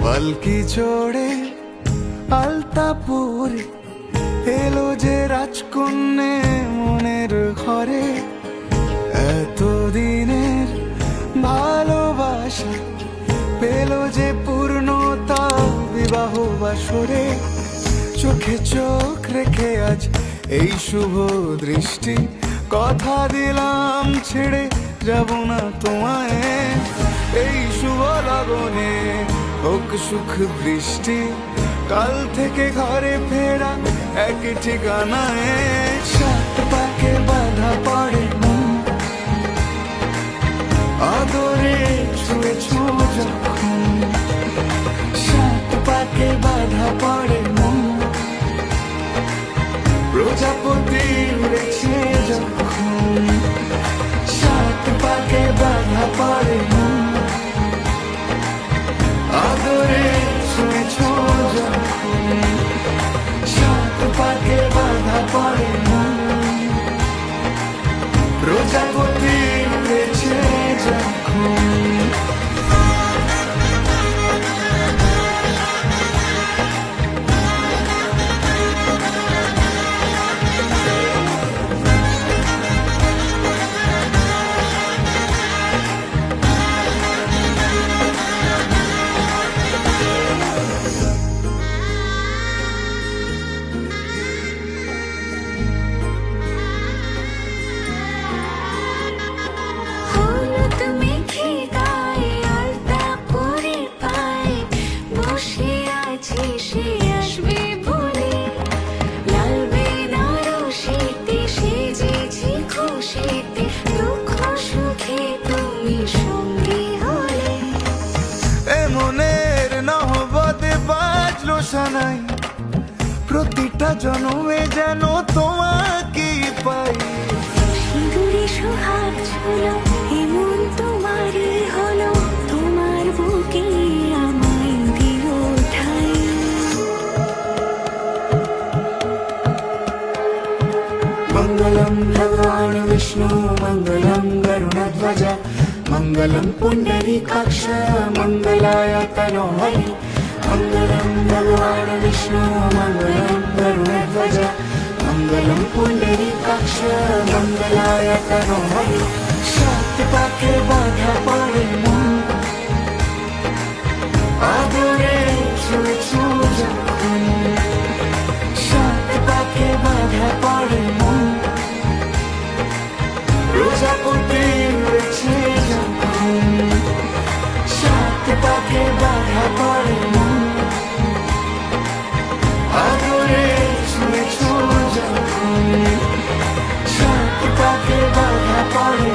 পালকি চড়ে আলতাপুরে এলো যে রাজকন্যে মনের ঘরে। এতদিনের ভালোবাসা পেল যে পূর্ণতা বিবাহ বাসরে। চোখে চোখ রেখে আজ এই শুভ দৃষ্টি, কথা দিলাম ছেড়ে যাব না তোমায়। এই শুভ লগনে হোক সুখ বৃষ্টি, কাল থেকে ঘরে ফেরা এক ঠিকানায়। সাত পাকে বাধা পড়ে মন, আদরে ছুঁয়েছ যখন। সাত পাকে বাধা পড়ে মন, প্রজাপতি উড়েছে যখন। সাত পাকে বাধা পড়ে মন, আদরে ছুঁয়েছ যখন। সাত পাকে বাধা পড়ে মন, প্রজাপতি উড়েছে যখন। সানাই প্রতিটা জন্মে যেন তোমাকে পাই। সিঁদুরে সোহাগ ঝুলো এমন তোমারই হলো, তোমার বুকে আমায় দিল ঠাই। মঙ্গলম ভগবান বিষ্ণু মঙ্গলম গরুড়ধ্বজ মঙ্গলম পুণ্ডরীকাক্ষ মঙ্গলায় তনোহরি। মঙ্গলম ভগবান বিষ্ণু মঙ্গলম গরুড়ধ্বজ মঙ্গলম পুণ্ডরীকাক্ষ মঙ্গলায় তনোহরি। সাত পাকে বাধা পড়ে মন, আদরে ছুঁয়েছ যখন। সাত পাকে বাধা পড়ে মন, প্রজাপতি উড়েছে যখন। সাত পাকে বাধা পড়ে মন, আদরে ছুঁয়েছ যখন। সাত পাকে বাধা পড়ে